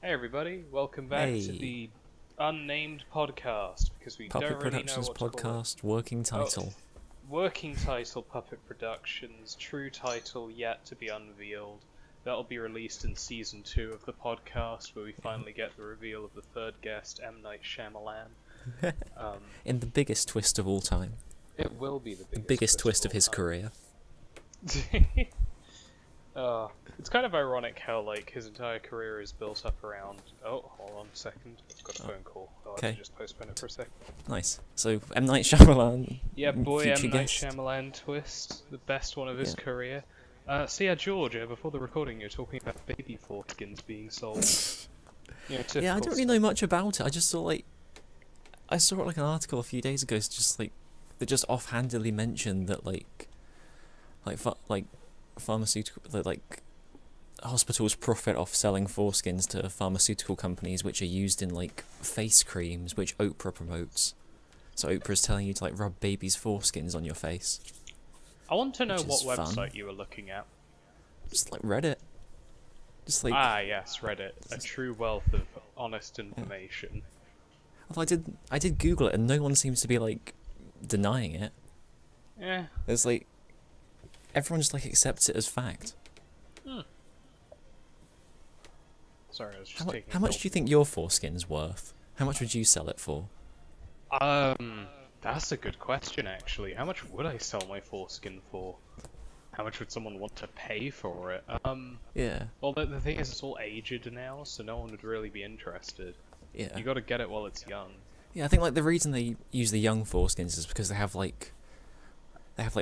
Hey everybody, welcome back to the unnamed podcast, because we Puppet don't really know Productions what to call it. podcast, working title. Working title, Puppet Productions, true title yet to be unveiled. That'll be released in season 2 of the podcast, where we finally get the reveal of the third guest, M. Night Shyamalan. In the biggest twist of all time. It will be the biggest twist of his career. It's kind of ironic how, like, his entire career is built up around... Oh, hold on a second. I've got a phone call. I'll have to just postpone it for a second. Nice. So, M. Night Shyamalan. Yeah, boy, M. Night guest. Shyamalan twist. The best one of his career. Georgia, before the recording, you're talking about baby foreskins being sold. Yeah, I don't really know much about it. I just saw, I saw an article a few days ago, that just offhandedly mentioned that, pharmaceutical, hospitals profit off selling foreskins to pharmaceutical companies, which are used in face creams, which Oprah promotes. So Oprah's telling you to rub babies' foreskins on your face. I want to know what website fun. you were looking at. Just Reddit. Yes, Reddit, a true wealth of honest information. Well, I did Google it, and no one seems to be denying it. Yeah. There's everyone just accepts it as fact. Sorry, I was just taking. How much do you think your foreskin's worth? How much would you sell it for? That's a good question, actually. How much would I sell my foreskin for? How much would someone want to pay for it? Yeah. Well, the thing is, it's all aged now, so no one would really be interested. Yeah. You gotta get it while it's young. Yeah, I think the reason they use the young foreskins is because they have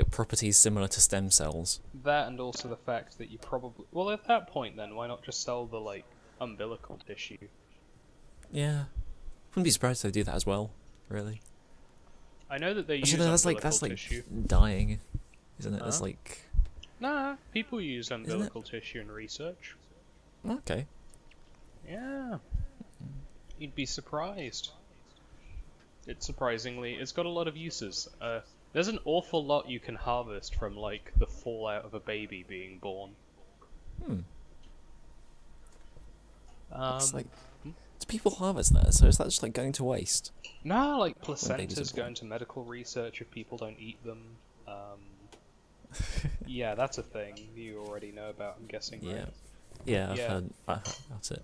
properties similar to stem cells. That, and also the fact that you probably... Well, at that point then, why not just sell the, umbilical tissue? Yeah. Wouldn't be surprised if they do that as well, really. I know that they use umbilical tissue. Dying, isn't it? That's Nah, people use umbilical tissue in research. Okay. Yeah. You'd be surprised. It's got a lot of uses. There's an awful lot you can harvest from, the fallout of a baby being born. Do people harvest that? So is that just going to waste? Nah, placentas go into medical research if people don't eat them. Yeah, that's a thing you already know about, I'm guessing, right? Yeah, I've heard about it.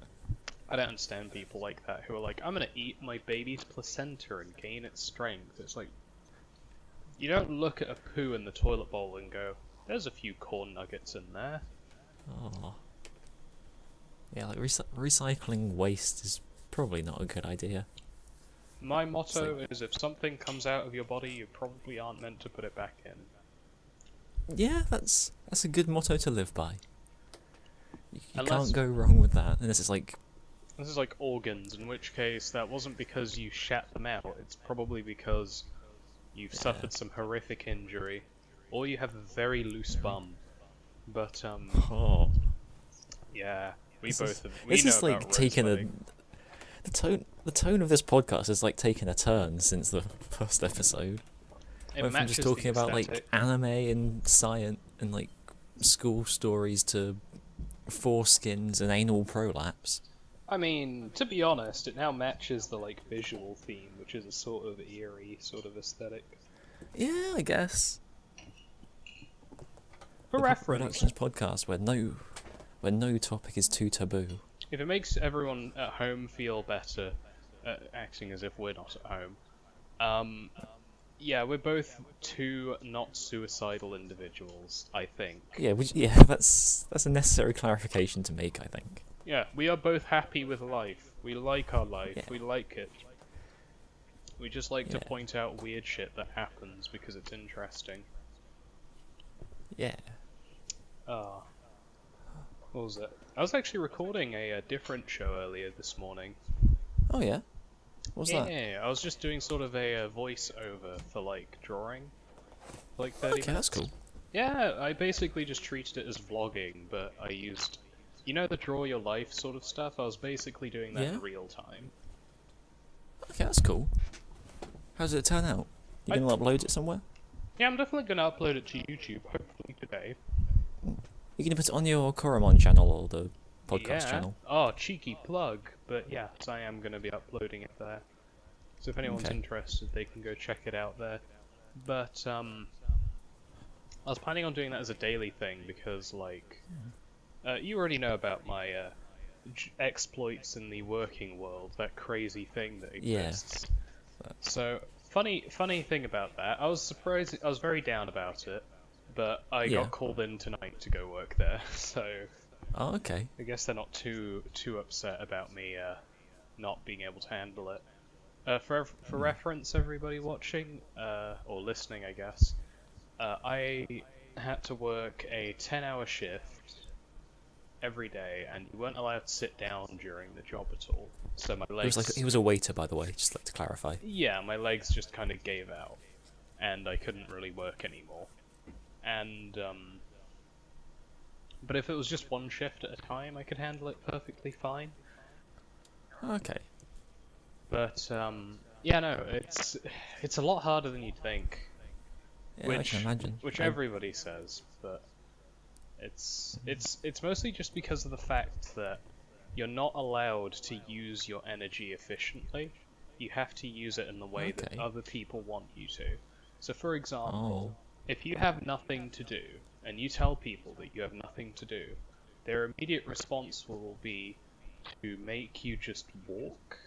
I don't understand people like that who are I'm gonna eat my baby's placenta and gain its strength. It's you don't look at a poo in the toilet bowl and go, there's a few corn nuggets in there. Oh. Yeah, recycling waste is probably not a good idea. My motto is, if something comes out of your body, you probably aren't meant to put it back in. Yeah, that's a good motto to live by. You can't go wrong with that, unless it's This is organs, in which case that wasn't because you shat them out, it's probably because you've suffered some horrific injury, or you have a very loose bum. But, yeah, we know about taking the tone of this podcast is taking a turn since the first episode. Went from just talking about anime and science and school stories to foreskins and anal prolapse. I mean, to be honest, it now matches the visual theme, which is a sort of eerie sort of aesthetic. Yeah, I guess. For reference, Productions podcast where no topic is too taboo. If it makes everyone at home feel better, acting as if we're not at home, yeah, we're both two not suicidal individuals, I think. Yeah, that's a necessary clarification to make, I think. Yeah, we are both happy with life. We like our life. Yeah. We like it. We just like to point out weird shit that happens because it's interesting. Yeah. What was it? I was actually recording a different show earlier this morning. Oh yeah? What was that? Yeah, I was just doing sort of a voice-over for, drawing. For 30 minutes. Okay, that's cool. Yeah, I basically just treated it as vlogging, but I used... You know the draw your life sort of stuff? I was basically doing that in real time. Okay, that's cool. How does it turn out? You gonna upload it somewhere? Yeah, I'm definitely gonna upload it to YouTube, hopefully today. You gonna put it on your Koromon channel or the podcast channel. Oh, cheeky plug. But yes, I am going to be uploading it there. So if anyone's interested, they can go check it out there. But I was planning on doing that as a daily thing because, like, you already know about my exploits in the working world, that crazy thing that exists. Yeah. So funny thing about that, I was surprised. I was very down about it, but I got called in tonight to go work there. So. Oh, okay. I guess they're not too upset about me not being able to handle it. For reference, everybody watching or listening, I guess, I had to work a 10-hour shift every day, and you weren't allowed to sit down during the job at all. So my legs. He was a waiter, by the way. Just like to clarify. Yeah, my legs just kind of gave out, and I couldn't really work anymore. And but if it was just one shift at a time, I could handle it perfectly fine. Okay. But yeah, no, it's a lot harder than you'd think. Yeah, I can imagine. Which everybody says, but it's mostly just because of the fact that you're not allowed to use your energy efficiently. You have to use it in the way that other people want you to. So, for example, if you have nothing to do, and you tell people that you have nothing to do, their immediate response will be to make you just walk,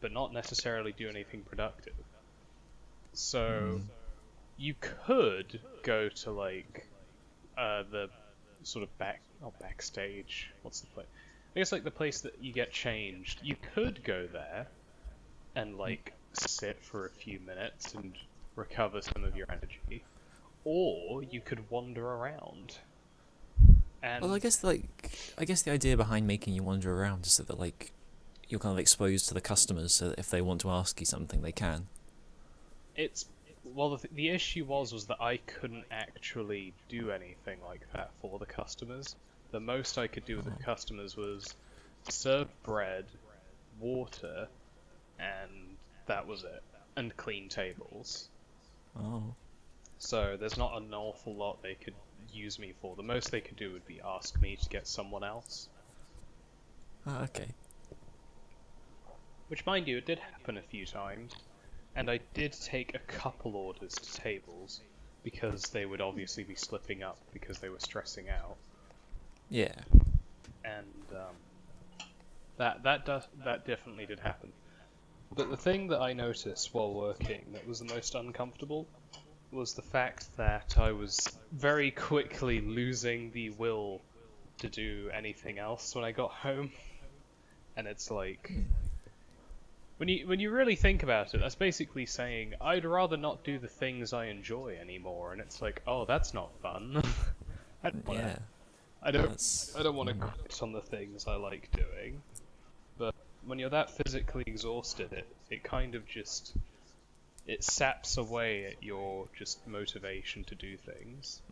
but not necessarily do anything productive. So you could go to like the sort of backstage. What's the place? I guess like the place that you get changed. You could go there and like sit for a few minutes and recover some of your energy. Or you could wander around. And well, I guess the idea behind making you wander around is so that like you're kind of exposed to the customers, so that if they want to ask you something, they can. The issue was that I couldn't actually do anything like that for the customers. The most I could do with the customers was serve bread, water, and that was it, and clean tables. Oh. So there's not an awful lot they could use me for. The most they could do would be ask me to get someone else. Ah, okay. Which, mind you, it did happen a few times. And I did take a couple orders to tables, because they would obviously be slipping up because they were stressing out. Yeah. And that definitely did happen. But the thing that I noticed while working that was the most uncomfortable was the fact that I was very quickly losing the will to do anything else when I got home. And it's like, when you really think about it, that's basically saying, I'd rather not do the things I enjoy anymore. And it's like, oh, that's not fun. I don't want to quit on the things I like doing. But when you're that physically exhausted, it kind of just... It saps away at your just motivation to do things.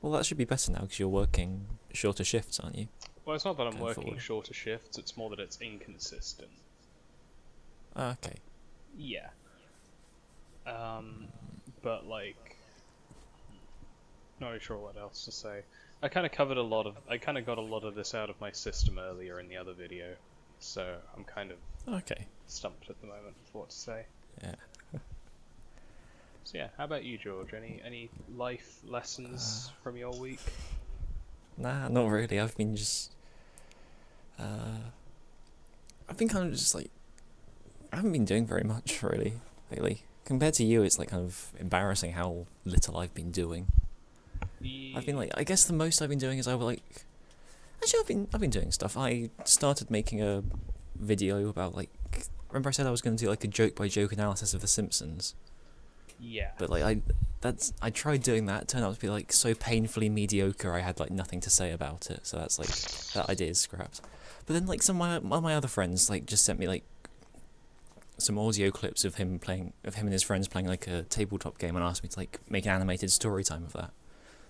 Well, that should be better now because you're working shorter shifts, aren't you? Well, it's not that I'm working shorter shifts, it's more that it's inconsistent. Okay. Yeah. But like... Not really sure what else to say. I kind of got a lot of this out of my system earlier in the other video, so I'm kind of stumped at the moment for what to say. Yeah. So yeah, how about you, George? Any life lessons from your week? Nah, not really. I've been kind of just like, I haven't been doing very much really lately. Compared to you, it's like kind of embarrassing how little I've been doing. I've been like, I guess the most I've been doing is I've been doing stuff. I started making a video about like, remember I said I was going to do like a joke by joke analysis of The Simpsons? Yeah. But like I tried doing that. It turned out to be like so painfully mediocre. I had like nothing to say about it. So that's like that idea is scrapped. But then like some of my other friends like just sent me like some audio clips of him and his friends playing like a tabletop game and asked me to like make an animated story time of that.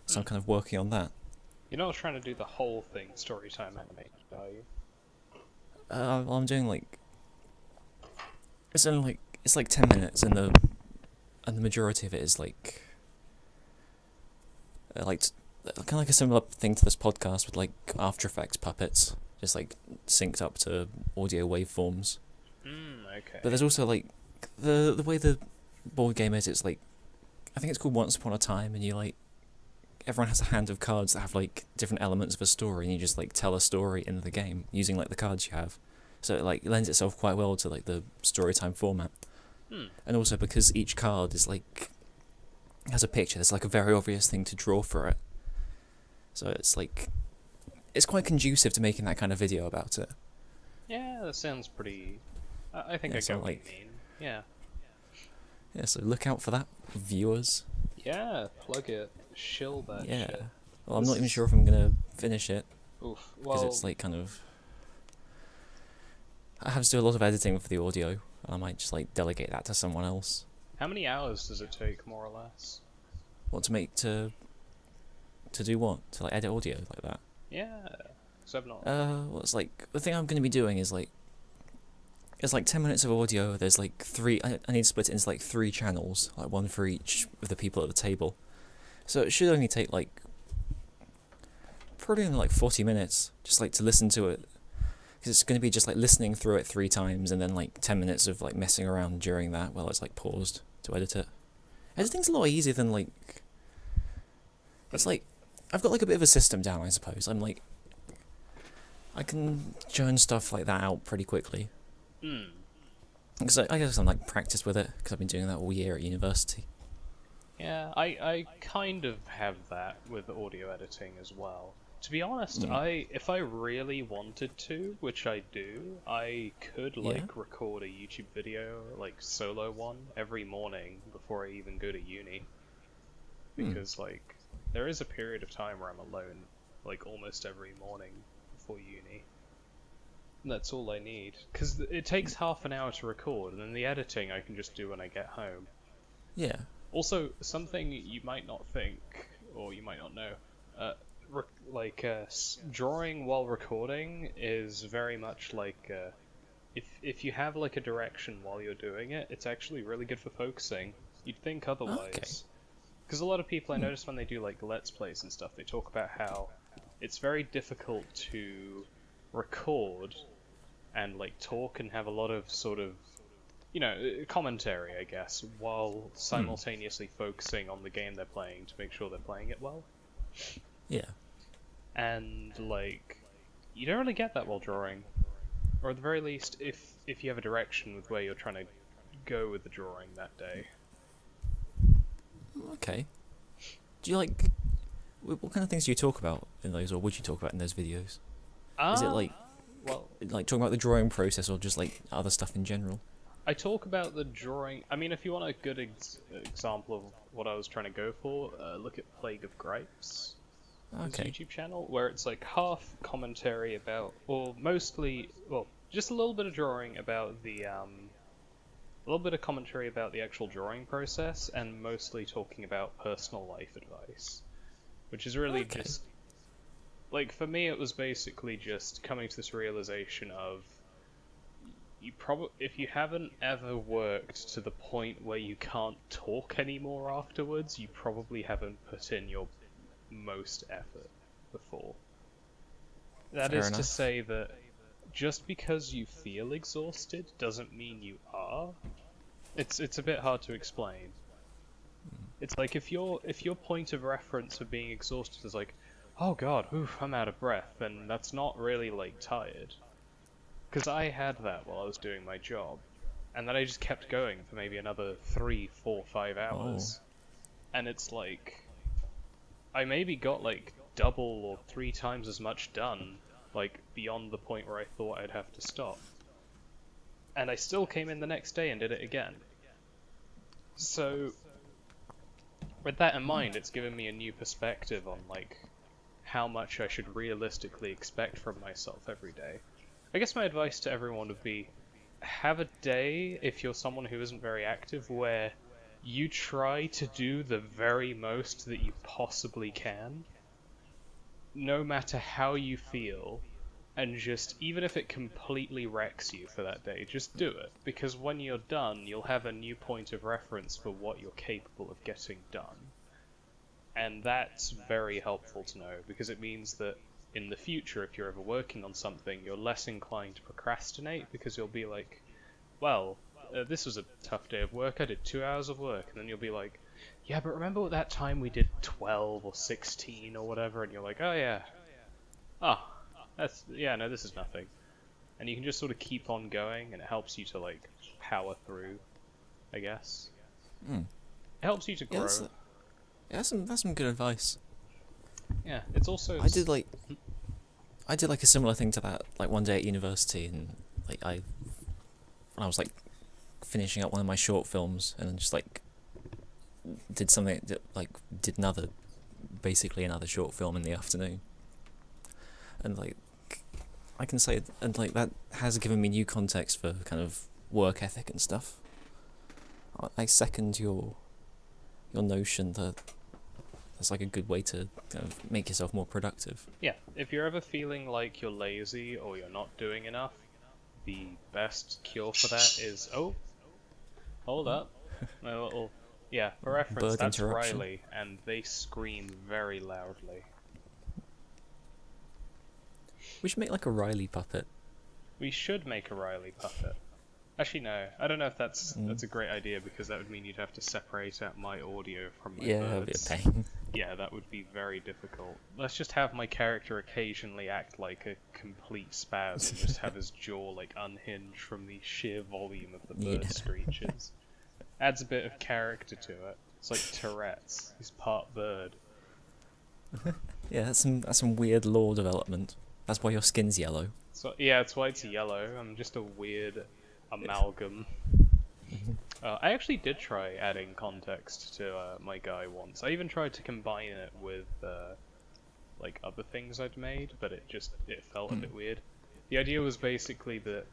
So I'm kind of working on that. You're not trying to do the whole thing story time animated, are you? Well, I'm doing like it's like 10 minutes and the majority of it is like kind of like a similar thing to this podcast with like After Effects puppets, just like synced up to audio waveforms. Okay. But there's also like the way the board game is. It's like, I think it's called Once Upon a Time, and you like, everyone has a hand of cards that have like different elements of a story, and you just like tell a story in the game using like the cards you have. So it like lends itself quite well to like the story time format. And also because each card is like, has a picture, there's like a very obvious thing to draw for it. So it's like, it's quite conducive to making that kind of video about it. Yeah, that sounds pretty... I think I get what you mean. Yeah. Yeah, so look out for that, viewers. Yeah, plug it. Shill that shit. Well, I'm not even sure if I'm going to finish it. Oof. Because it's like kind of... I have to do a lot of editing for the audio. I might just like delegate that to someone else. How many hours does it take, more or less? What, to make, to do what? To like edit audio like that? Yeah. So I've not... Well, it's like, the thing I'm going to be doing is like, it's like 10 minutes of audio, there's like 3, I need to split it into like 3 channels, like 1 for each of the people at the table. So it should only take like, probably only like 40 minutes, just like to listen to it. Because it's going to be just like listening through it 3 times, and then like 10 minutes of like messing around during that while it's like paused to edit it. Editing's a lot easier than like, it's like, I've got like a bit of a system down, I suppose. I'm like, I can churn stuff like that out pretty quickly. Because I guess I'm like practiced with it, because I've been doing that all year at university. Yeah, I kind of have that with audio editing as well. To be honest, if I really wanted to, which I do, I could like record a YouTube video, like solo one, every morning before I even go to uni. Because like, there is a period of time where I'm alone, like almost every morning before uni. And that's all I need. Because it takes half an hour to record, and then the editing I can just do when I get home. Yeah. Also, something you might not think, or you might not know, drawing while recording is very much like, if you have like a direction while you're doing it, it's actually really good for focusing. You'd think otherwise. Because a lot of people I notice when they do like Let's Plays and stuff, they talk about how it's very difficult to record and like talk and have a lot of sort of, you know, commentary, I guess, while simultaneously focusing on the game they're playing to make sure they're playing it well. Yeah. And like, you don't really get that while drawing, or at the very least, if you have a direction with where you're trying to go with the drawing that day. Okay. Do you like, what kind of things do you talk about in those, or would you talk about in those videos? Is it like, well, like talking about the drawing process, or just like other stuff in general? I talk about the drawing. I mean, if you want a good example of what I was trying to go for, look at Plague of Gripes. Okay. His YouTube channel, where it's like half commentary about, or mostly, well, just a little bit of drawing about the, a little bit of commentary about the actual drawing process, and mostly talking about personal life advice, which is really just, like, for me it was basically just coming to this realization of, if you haven't ever worked to the point where you can't talk anymore afterwards, you probably haven't put in your most effort before. That is to say that just because you feel exhausted doesn't mean you are. It's a bit hard to explain. It's like if your point of reference for being exhausted is like, oh god, oof, I'm out of breath, then that's not really like tired. Because I had that while I was doing my job, and then I just kept going for maybe another 3, 4, 5 hours. And it's like, I maybe got like double or 3 times as much done, like beyond the point where I thought I'd have to stop. And I still came in the next day and did it again. So, with that in mind, it's given me a new perspective on like how much I should realistically expect from myself every day. I guess my advice to everyone would be, have a day, if you're someone who isn't very active, where you try to do the very most that you possibly can, no matter how you feel, and just, even if it completely wrecks you for that day, just do it. Because when you're done, you'll have a new point of reference for what you're capable of getting done. And that's very helpful to know, because it means that in the future, if you're ever working on something, you're less inclined to procrastinate, because you'll be like, well, this was a tough day of work, I did 2 hours of work, and then you'll be like, yeah, but remember that time we did 12 or 16 or whatever, and you're like, oh yeah, no, this is nothing. And you can just sort of keep on going, and it helps you to, like, power through, I guess. Mm. It helps you to grow. Yeah, that's some good advice. Yeah, it's also... I did like a similar thing to that, like one day at university, and like when I was like finishing up one of my short films, and then just like did something that, like, basically another short film in the afternoon, and like I can say, and like that has given me new context for kind of work ethic and stuff. I second your notion that that's like a good way to kind of make yourself more productive. Yeah, if you're ever feeling like you're lazy or you're not doing enough, the best cure for that is... Oh, hold up. My little... Yeah, for reference, that's Riley, and they scream very loudly. We should make like a Riley puppet. We should make a Riley puppet. Actually, no. I don't know if that's a great idea, because that would mean you'd have to separate out my audio from my birds. That'd be a pain. Yeah, that would be very difficult. Let's just have my character occasionally act like a complete spaz and just have his jaw like unhinged from the sheer volume of the bird screeches. Adds a bit of character to it. It's like Tourette's. He's part bird. Yeah, that's some weird lore development. That's why your skin's yellow. So yeah, that's why it's yellow. I'm just a weird amalgam. I actually did try adding context to my guy once. I even tried to combine it with like other things I'd made, but it felt a bit weird. The idea was basically that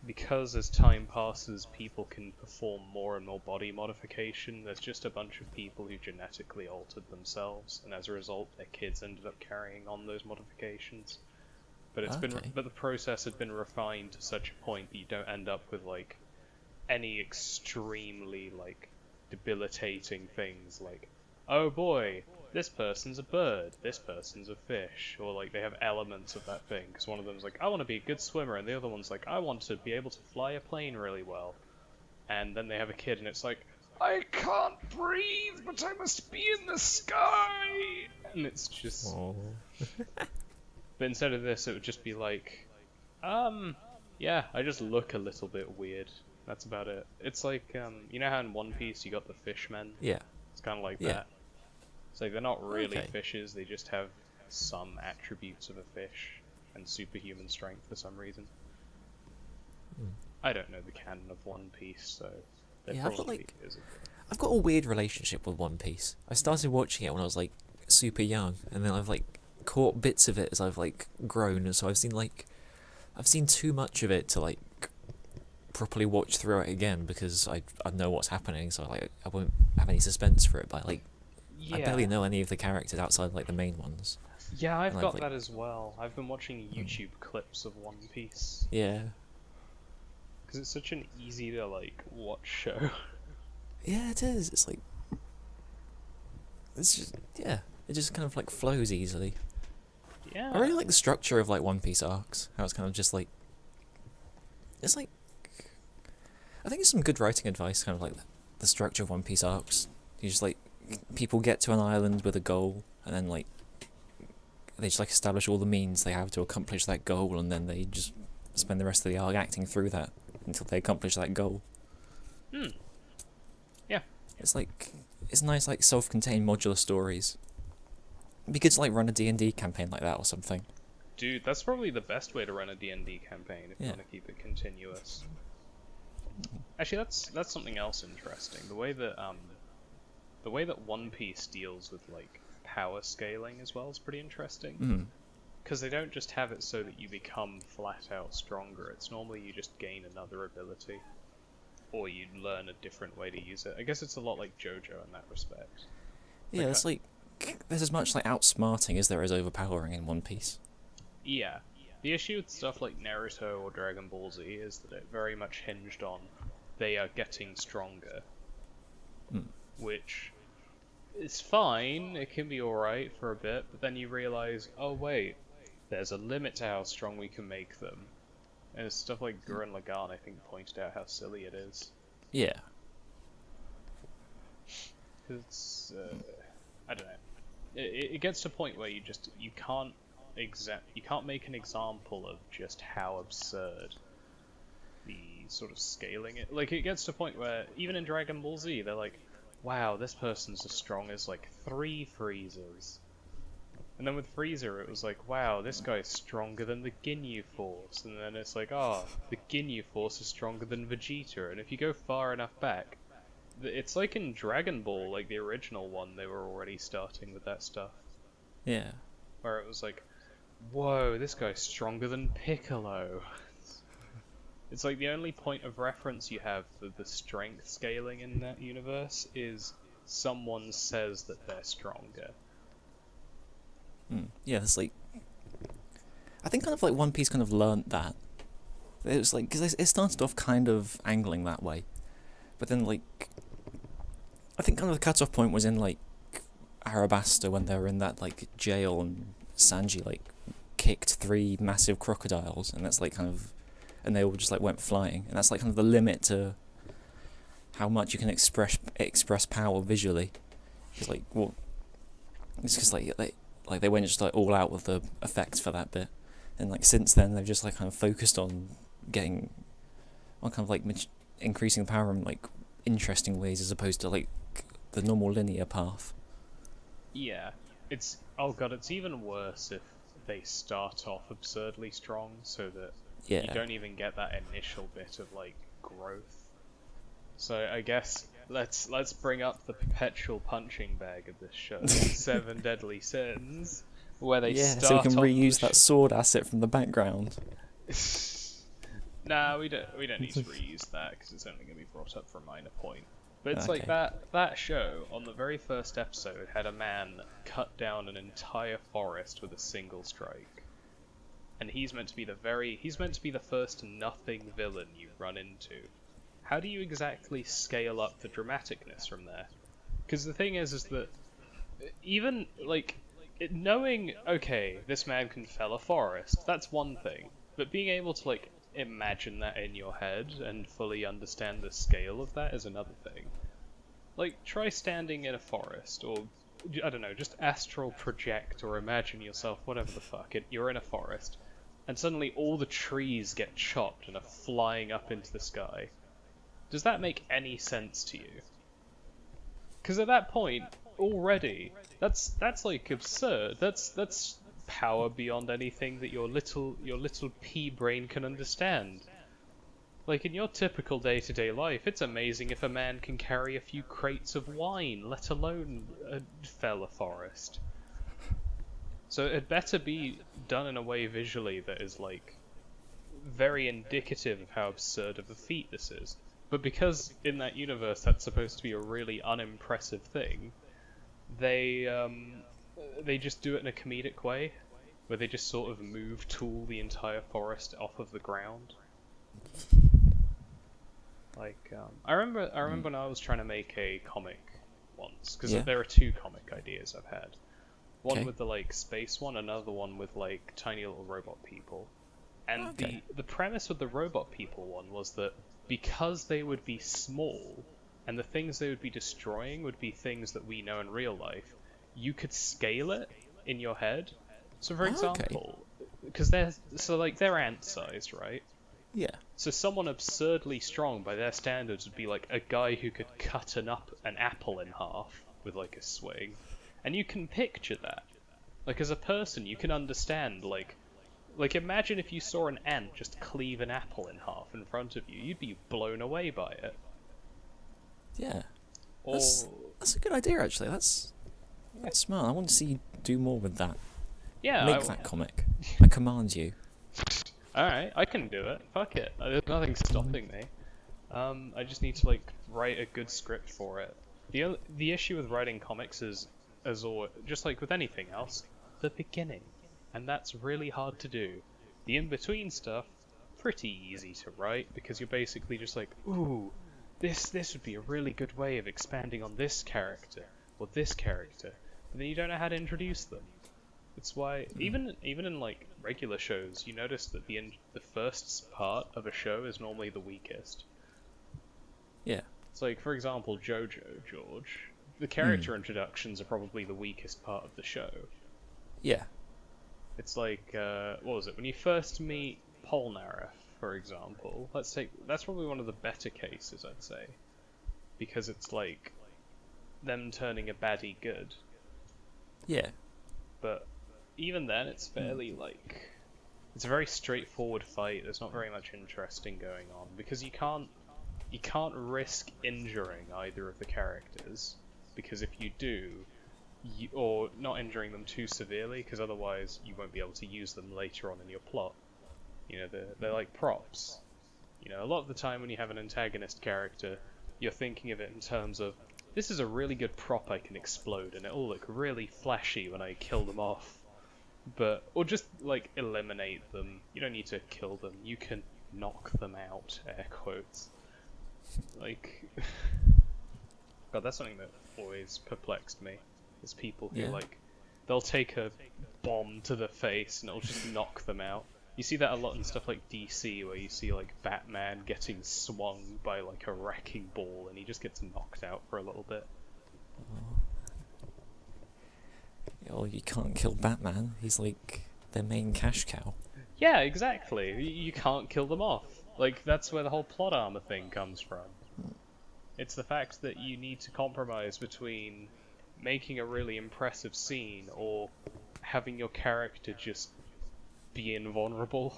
because as time passes people can perform more and more body modification, there's just a bunch of people who genetically altered themselves, and as a result their kids ended up carrying on those modifications. But but the process had been refined to such a point that you don't end up with like any extremely like debilitating things like, oh boy, this person's a bird, this person's a fish, or like they have elements of that thing, because one of them's like, I want to be a good swimmer, and the other one's like, I want to be able to fly a plane really well. And then they have a kid and it's like, I can't breathe, but I must be in the sky, and it's just but instead of this it would just be like, yeah, I just look a little bit weird. That's about it. It's like, you know how in One Piece you got the fishmen? Yeah. It's kind of like that. It's like they're not really fishes, they just have some attributes of a fish and superhuman strength for some reason. I don't know the canon of One Piece, so there probably is. I've got a weird relationship with One Piece. I started watching it when I was like super young, and then I've like caught bits of it as I've like grown, and so I've seen too much of it to like properly watch through it again, because I know what's happening, so like I won't have any suspense for it. But like, I barely know any of the characters outside like the main ones. Yeah, I've got that as well. I've been watching YouTube clips of One Piece. Yeah. Because it's such an easy to like watch show. Yeah, it is. It's like, it's just, yeah, it just kind of like flows easily. Yeah. I really like the structure of like One Piece arcs. How it's kind of just like, it's like, I think it's some good writing advice, kind of like the structure of One Piece arcs. You just like, people get to an island with a goal, and then like, they just like establish all the means they have to accomplish that goal, and then they just spend the rest of the arc acting through that until they accomplish that goal. Yeah. It's like, it's nice like self-contained modular stories. It'd be good to like run a D&D campaign like that or something. Dude, that's probably the best way to run a D&D campaign if you want to keep it continuous. Actually, that's something else interesting. The way that One Piece deals with like power scaling as well is pretty interesting. Because they don't just have it so that you become flat out stronger. It's normally you just gain another ability, or you learn a different way to use it. I guess it's a lot like JoJo in that respect. Yeah, it's like there's as much like outsmarting as there is overpowering in One Piece. Yeah. The issue with stuff like Naruto or Dragon Ball Z is that it very much hinged on they are getting stronger, which it's fine, it can be alright for a bit, but then you realize, oh wait, there's a limit to how strong we can make them. And it's stuff like Gurren Lagann, I think, pointed out how silly it is. Yeah. Because, I don't know. It gets to a point where you can't make an example of just how absurd the sort of scaling it. Like, it gets to a point where, even in Dragon Ball Z, they're like, wow, this person's as strong as, like, 3 Freezers. And then with Frieza, it was like, wow, this guy's stronger than the Ginyu Force. And then it's like, oh, the Ginyu Force is stronger than Vegeta. And if you go far enough back, it's like in Dragon Ball, like the original one, they were already starting with that stuff. Yeah. Where it was like, whoa, this guy's stronger than Piccolo. It's like the only point of reference you have for the strength scaling in that universe is someone says that they're stronger. Yeah, it's like, I think kind of like One Piece kind of learnt that. It was like, because it started off kind of angling that way, but then like, I think kind of the cut-off point was in like Arabasta when they were in that like jail and Sanji like kicked 3 massive crocodiles, and that's like kind of, and they all just like went flying, and that's like kind of the limit to how much you can express power visually. It's like, well, it's because like they went just like all out with the effects for that bit, and like since then they've just like kind of focused on kind of like increasing the power in like interesting ways as opposed to like the normal linear path. Yeah, it's even worse if they start off absurdly strong, so that you don't even get that initial bit of like growth. So I guess let's bring up the perpetual punching bag of this show, 7 Deadly Sins, where they start. So we can reuse that sword asset from the background. Nah, we don't need to reuse that because it's only going to be brought up for a minor point. But it's like that show on the very first episode had a man cut down an entire forest with a single strike, and he's meant to be the first nothing villain you run into. How do you exactly scale up the dramaticness from there? Because the thing is that even, like, knowing, okay, this man can fell a forest, that's one thing. But being able to, like, imagine that in your head and fully understand the scale of that is another thing. Like, try standing in a forest, or, I don't know, just astral project or imagine yourself, whatever the fuck, you're in a forest, and suddenly all the trees get chopped and are flying up into the sky. Does that make any sense to you? Because at that point, already, that's like absurd. That's power beyond anything that your little pea brain can understand. Like in your typical day-to-day life, it's amazing if a man can carry a few crates of wine, let alone fell a forest. So it better be done in a way visually that is like very indicative of how absurd of a feat this is. But because in that universe that's supposed to be a really unimpressive thing, they just do it in a comedic way, where they just sort of tool the entire forest off of the ground. Like, I remember when I was trying to make a comic once, because there are 2 comic ideas I've had. One with the like space one, another one with like tiny little robot people. And the premise with the robot people one was that because they would be small, and the things they would be destroying would be things that we know in real life, you could scale it in your head. So for example, because they're ant-sized, right? Yeah. So someone absurdly strong by their standards would be like a guy who could cut an apple in half with like a swing. And you can picture that. Like as a person, you can understand like imagine if you saw an ant just cleave an apple in half in front of you, you'd be blown away by it. Yeah. That's a good idea actually. That's smart. I want to see you do more with that. Yeah. Make that comic. I command you. Alright, I can do it. Fuck it. There's nothing stopping me. I just need to like write a good script for it. The issue with writing comics is, just like with anything else, the beginning. And that's really hard to do. The in-between stuff, pretty easy to write, because you're basically just like, ooh, this would be a really good way of expanding on this character. or this character, but then you don't know how to introduce them. It's why even in like regular shows, you notice that the first part of a show is normally the weakest. Yeah. It's like, for example, JoJo George. The character introductions are probably the weakest part of the show. Yeah. It's like, what was it? When you first meet Polnareff, for example, that's probably one of the better cases, I'd say. Because it's like them turning a baddie good. Yeah. But even then, it's fairly like... It's a very straightforward fight. There's not very much interesting going on. Because you can't risk injuring either of the characters. Because if you do... or not injuring them too severely, because otherwise you won't be able to use them later on in your plot. You know, they're like props. You know, a lot of the time when you have an antagonist character, you're thinking of it in terms of, this is a really good prop I can explode, and it'll look really flashy when I kill them off. Or just, like, eliminate them. You don't need to kill them, you can knock them out, air quotes. Like... God, that's something that always perplexed me. Is people who, like, they'll take a bomb to the face and it'll just knock them out. You see that a lot in stuff like DC, where you see, like, Batman getting swung by, like, a wrecking ball and he just gets knocked out for a little bit. Oh, you can't kill Batman. He's, like, their main cash cow. Yeah, exactly. You can't kill them off. Like, that's where the whole plot armor thing comes from. It's the fact that you need to compromise between making a really impressive scene or having your character just be invulnerable.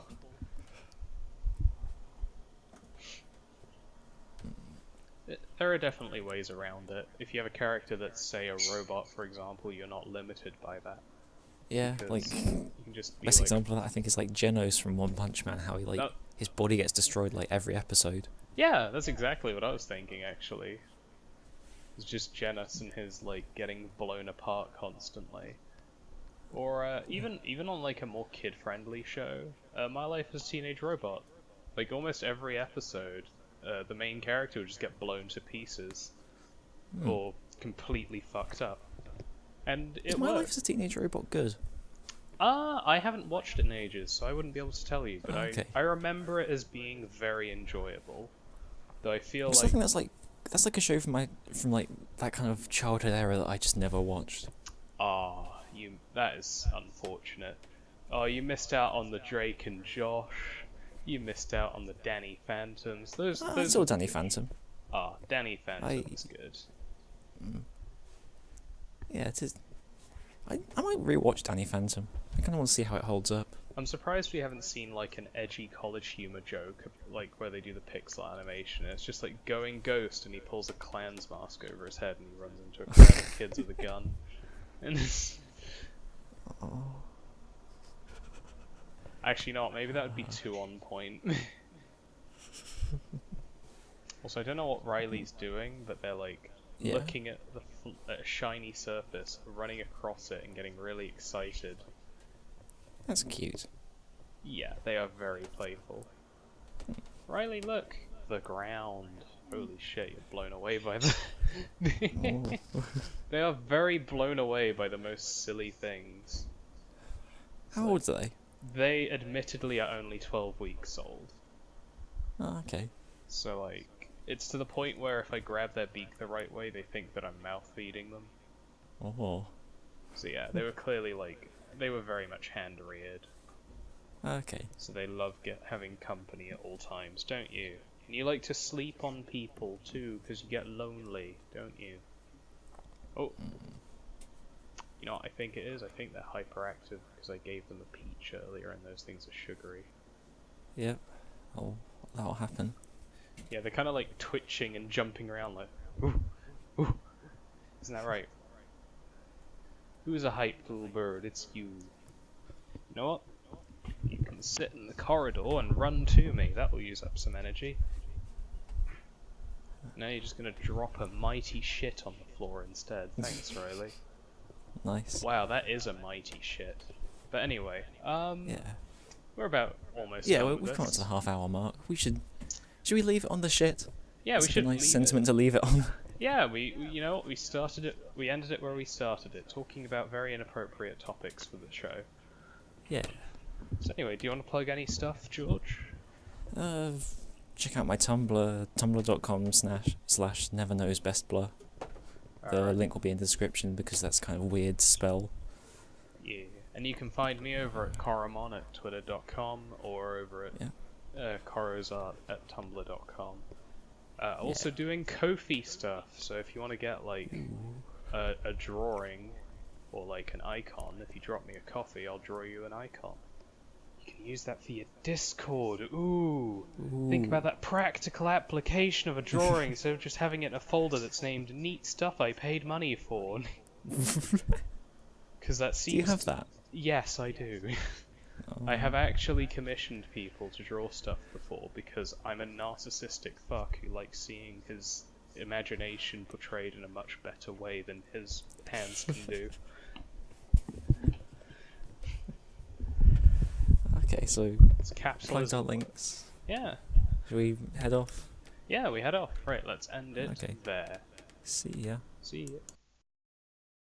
There are definitely ways around it. If you have a character that's, say, a robot, for example, you're not limited by that. Yeah, like, you can just be best example of that I think is like Genos from One Punch Man, how he his body gets destroyed like every episode. Yeah, that's exactly what I was thinking, actually. It's just Genos and his, like, getting blown apart constantly. Or, even on, like, a more kid-friendly show, My Life as Teenage Robot. Like, almost every episode, the main character would just get blown to pieces. Or completely fucked up. And it Is My Life as a Teenage Robot good? I haven't watched it in ages, so I wouldn't be able to tell you, but okay. I remember it as being very enjoyable. Though I feel I think that's like a show from like that kind of childhood era that I just never watched. That is unfortunate. Oh, you missed out on the Drake and Josh. You missed out on the Danny Phantoms. I saw Danny Phantom. Danny Phantom's good. Yeah, it is. I might rewatch Danny Phantom. I kind of want to see how it holds up. I'm surprised we haven't seen, like, an edgy college humor joke, like, where they do the pixel animation. It's just, like, going ghost, and he pulls a clown's mask over his head, and he runs into a crowd of kids with a gun. And actually, not. Maybe that would be too on point. Also, I don't know what Riley's doing, but they're, like, looking at a shiny surface, running across it, and getting really excited. That's cute. Yeah, they are very playful. Riley, look! The ground. Holy shit, you're blown away by the... They are very blown away by the most silly things. How old are they? They admittedly are only 12 weeks old. Oh, okay. So, like, it's to the point where if I grab their beak the right way, they think that I'm mouth-feeding them. Oh. So yeah, they were clearly, like, they were very much hand-reared. Okay. So they love having company at all times, don't you? And you like to sleep on people, too, because you get lonely, don't you? Oh. You know what I think it is? I think they're hyperactive because I gave them a peach earlier and those things are sugary. Yep. Oh, that'll happen. Yeah, they're kind of like twitching and jumping around like, ooh, ooh. Isn't that right? Who's a hyped little bird? It's you. You know what? You can sit in the corridor and run to me. That will use up some energy. Now you're just gonna drop a mighty shit on the floor instead. Thanks, Riley. Nice. Wow, that is a mighty shit. But anyway, yeah. We're about almost Yeah, done we've with come up this. to the half-hour mark. Should we leave it on the shit? Yeah, It's we should a nice leave sentiment it. to leave it on. Yeah, you know what, we ended it where we started it, talking about very inappropriate topics for the show. Yeah. So anyway, do you want to plug any stuff, George? Check out my Tumblr, tumblr.com/neverknowsbestblur. The link will be in the description because that's kind of a weird spell. Yeah, and you can find me over at Coromon at twitter.com or over at Corozart at tumblr.com. Also doing Ko-fi stuff, so if you want to get like a drawing or like an icon, if you drop me a coffee, I'll draw you an icon. You can use that for your Discord. Ooh. Think about that practical application of a drawing instead of just having it in a folder that's named Neat Stuff I Paid Money For. Because that seems... Do you have that? Yes, I do. I have actually commissioned people to draw stuff before because I'm a narcissistic fuck who likes seeing his imagination portrayed in a much better way than his hands can do. Okay, so it's capitalism. Plugged our links. Yeah. Should we head off? Yeah, we head off. Right, let's end it there. See ya. See ya.